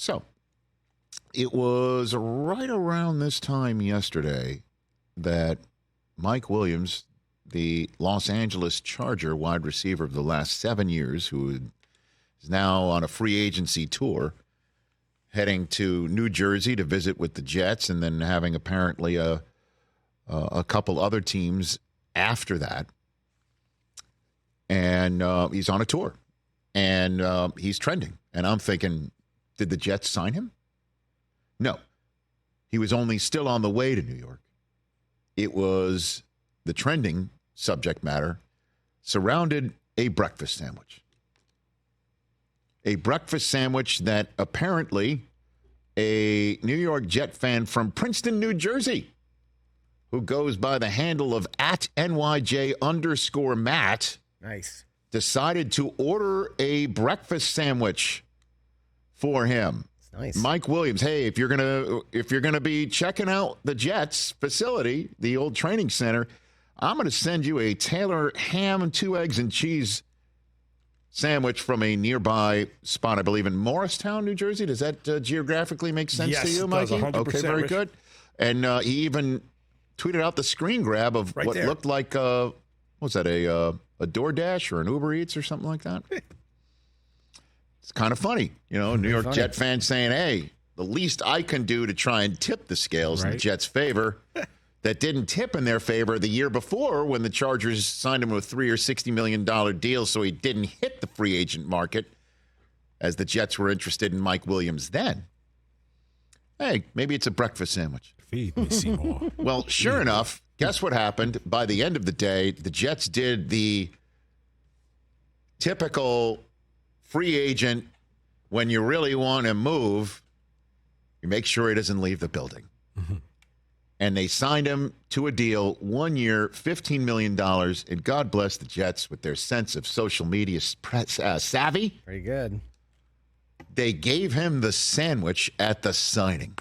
So it was right around this time yesterday that Mike Williams, the Los Angeles Charger wide receiver of the last 7 years, who is now on a free agency tour, heading to New Jersey to visit with the Jets, and then having apparently a couple other teams after that. And he's on a tour, and he's trending. And I'm thinking, did the Jets sign him? No. He was only still on the way to New York. It was the trending subject matter surrounded a breakfast sandwich. A breakfast sandwich that apparently a New York Jet fan from Princeton, New Jersey, who goes by the handle of @NYJ_Matt, nice, decided to order a breakfast sandwich for him. Nice. Mike Williams, hey, if you're gonna be checking out the Jets facility, the old training center, I'm gonna send you a Taylor ham and 2 eggs and cheese sandwich from a nearby spot, I believe in Morristown, New Jersey. Does that geographically make sense to you, Mikey? Yes, it does, 100%. Okay, very good. And he even tweeted out the screen grab of what looked like what was that, a DoorDash or an Uber Eats or something like that? It's kind of funny, New York Jet fans saying, hey, the least I can do to try and tip the scales in the Jets' favor that didn't tip in their favor the year before when the Chargers signed him with a $3 or $60 million deal, so he didn't hit the free agent market as the Jets were interested in Mike Williams then. Hey, maybe it's a breakfast sandwich. Feed me, Seymour. Well, sure enough, guess what happened? By the end of the day, the Jets did the typical free agent, when you really want to move, you make sure he doesn't leave the building. Mm-hmm. And they signed him to a deal, 1 year, $15 million. And God bless the Jets with their sense of social media savvy. Pretty good. They gave him the sandwich at the signing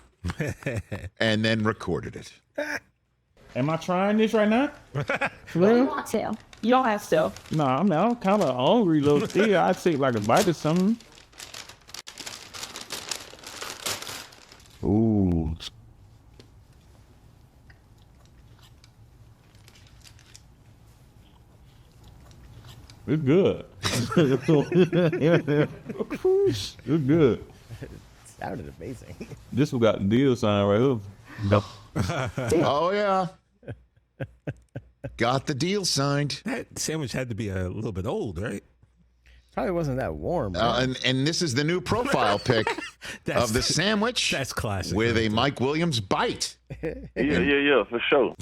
and then recorded it. Am I trying this right now? For real? You want to. You don't have to. No, I'm kind of hungry, little still. I'd take like a bite or something. Ooh. It's good. It's good. It sounded amazing. This one got the deal sign right here. No. Oh, yeah. Got the deal signed. That sandwich had to be a little bit old, right? Probably wasn't that warm. Right? And this is the new profile pic of the sandwich. That's classic. With a Mike Williams bite. Yeah, for sure.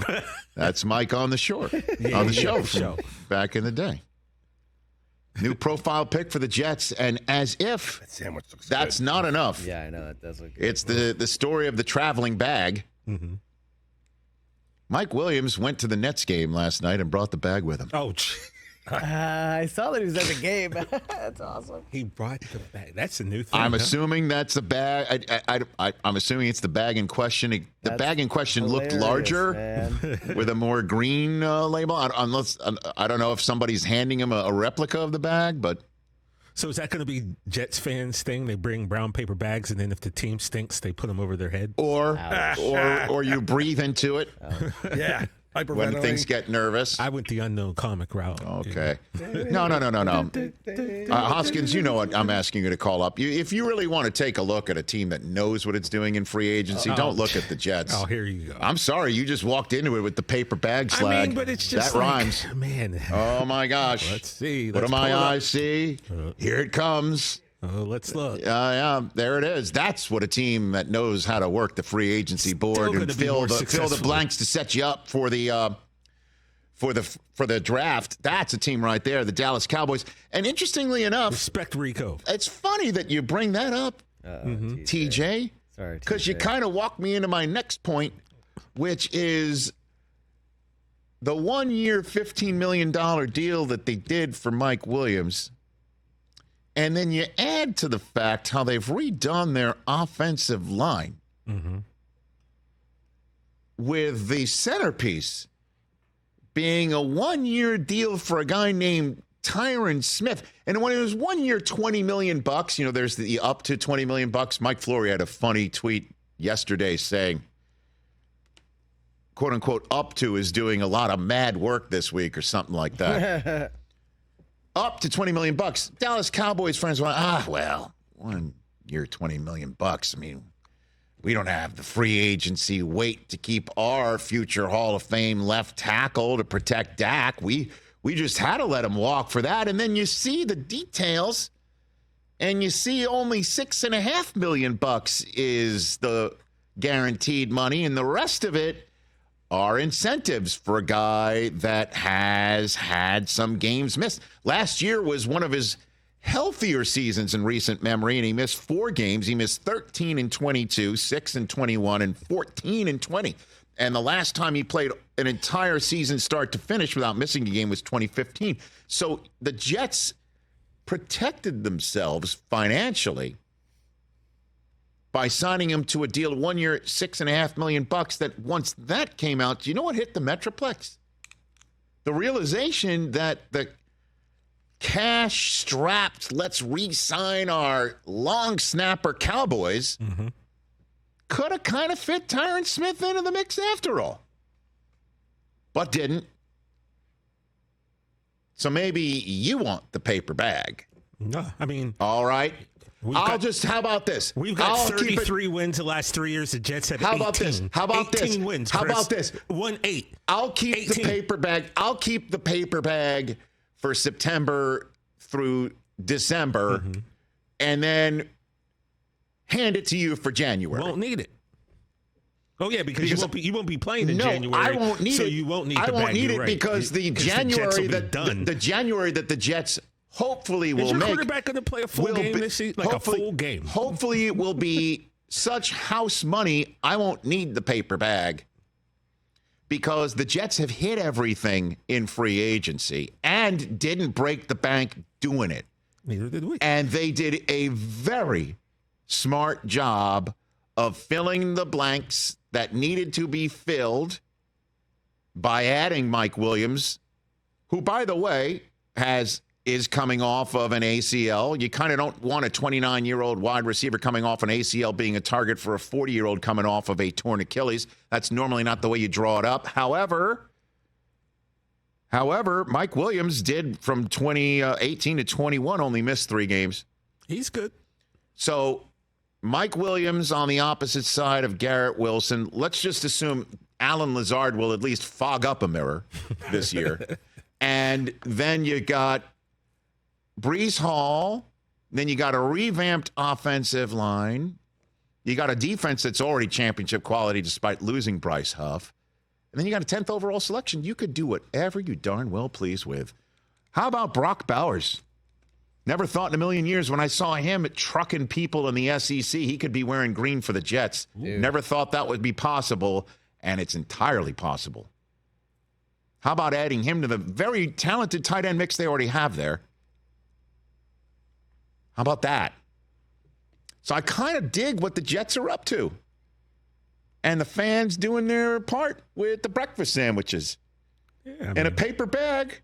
That's Mike on the shore. On the show from back in the day. New profile pic for the Jets, and as if that sandwich looks that's good. Not enough. Yeah, I know that does look good. It's the story of the traveling bag. Mm-hmm. Mike Williams went to the Nets game last night and brought the bag with him. Oh, I saw that he was at the game. That's awesome. He brought the bag. That's a new thing. I'm assuming that's the bag. I'm assuming it's the bag in question. The bag in question looked larger with a more green label. Unless I don't know if somebody's handing him a replica of the bag, but. So is that going to be Jets fans' thing? They bring brown paper bags, and then if the team stinks, they put them over their head? Or you breathe into it. Yeah. When things get nervous. I went the unknown comic route. Okay. No. Hoskins, you know what I'm asking you to call up. If you really want to take a look at a team that knows what it's doing in free agency, don't look at the Jets. Oh, here you go. I'm sorry. You just walked into it with the paper bag slag. I mean, but it's just that rhymes. Man. Oh, my gosh. Let's see. What do my eyes see? Here it comes. Oh, let's look. Yeah, there it is. That's what a team that knows how to work the free agency board and fill the blanks to set you up for the draft. That's a team right there, the Dallas Cowboys. And interestingly enough, respect Rico. It's funny that you bring that up, TJ. Sorry, because you kind of walked me into my next point, which is the 1 year, $15 million deal that they did for Mike Williams. And then you add to the fact how they've redone their offensive line with the centerpiece being a 1 year deal for a guy named Tyron Smith. And when it was 1 year, $20 million, there's the up to $20 million. Mike Flory had a funny tweet yesterday saying, quote unquote, up to is doing a lot of mad work this week or something like that. Up to $20 million. Dallas Cowboys fans went, 1 year, $20 million. I mean, we don't have the free agency weight to keep our future Hall of Fame left tackle to protect Dak. We just had to let him walk for that. And then you see the details, and you see only $6.5 million is the guaranteed money, and the rest of it are incentives for a guy that has had some games missed. Last year was one of his healthier seasons in recent memory, and he missed 4 games. He missed 13 and 22, 6 and 21, and 14 and 20. And the last time he played an entire season start to finish without missing a game was 2015. So the Jets protected themselves financially by signing him to a deal 1 year, $6.5 million. That once that came out, do you know what hit the Metroplex? The realization that the cash-strapped, let's re-sign our long snapper Cowboys could have kind of fit Tyron Smith into the mix after all, but didn't. So maybe you want the paper bag. No, I mean, all right. How about this? We've got 33 wins the last 3 years. The Jets have 18. How about this? How about 18 this? wins, How Chris. about this? Won 8. I'll keep 18. the paper bag. I'll keep the paper bag for September through December, and then hand it to you for January. Won't need it. Oh yeah, because you won't be playing in January. I won't need it. So you won't need. I the won't bag, need it right. because the January that the Jets hopefully will make. Is your make. quarterback going to play a full game this season? Like a full game? Hopefully it will be such house money. I won't need the paper bag because the Jets have hit everything in free agency and didn't break the bank doing it. Neither did we. And they did a very smart job of filling the blanks that needed to be filled by adding Mike Williams, who, by the way, is coming off of an ACL. You kind of don't want a 29-year-old wide receiver coming off an ACL being a target for a 40-year-old coming off of a torn Achilles. That's normally not the way you draw it up. However, Mike Williams did from 2018 to 21 only missed 3 games. He's good. So Mike Williams on the opposite side of Garrett Wilson. Let's just assume Alan Lazard will at least fog up a mirror this year. And then you got Breece Hall. Then you got a revamped offensive line. You got a defense that's already championship quality despite losing Bryce Huff. And then you got a 10th overall selection. You could do whatever you darn well please with. How about Brock Bowers? Never thought in a million years when I saw him trucking people in the SEC, he could be wearing green for the Jets. Dude. Never thought that would be possible, and it's entirely possible. How about adding him to the very talented tight end mix they already have there? How about that? So I kind of dig what the Jets are up to. And the fans doing their part with the breakfast sandwiches. And a paper bag.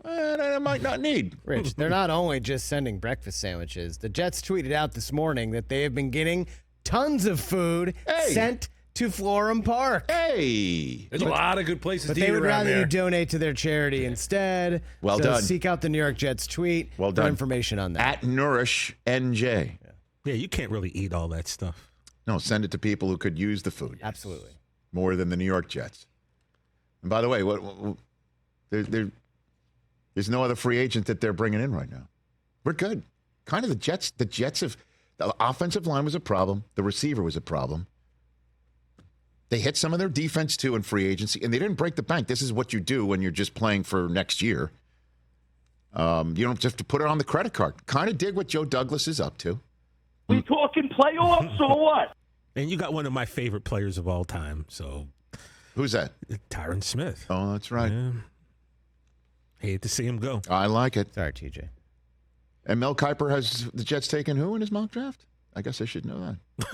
That I might not need. Rich, they're not only just sending breakfast sandwiches. The Jets tweeted out this morning that they have been getting tons of food sent to Florham Park. Hey! There's a lot of good places to eat But they would around rather there. you donate to their charity instead. Well so done. Seek out the New York Jets tweet for information on that. At Nourish NJ. Yeah, you can't really eat all that stuff. No, send it to people who could use the food. Absolutely. More than the New York Jets. And by the way, there's no other free agent that they're bringing in right now. We're good. Kind of the Jets have, the offensive line was a problem. The receiver was a problem. They hit some of their defense too in free agency, and they didn't break the bank. This is what you do when you're just playing for next year. You don't just have to put it on the credit card. Kind of dig what Joe Douglas is up to. We talking playoffs or what? And you got one of my favorite players of all time. So who's that? Tyron Smith. Oh, that's right. Yeah. Hate to see him go. I like it. Sorry, TJ. And Mel Kiper has the Jets taken who in his mock draft? I guess I should know that.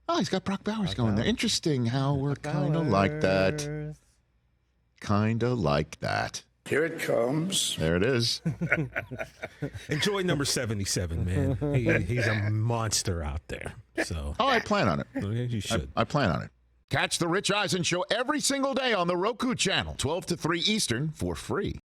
Oh, he's got Brock Bowers going there. Interesting how we're kind of like that. Kind of like that. Here it comes. There it is. Enjoy number 77, man. He's a monster out there. So. Oh, I plan on it. You should. I plan on it. Catch the Rich Eisen Show every single day on the Roku channel, 12 to 3 Eastern, for free.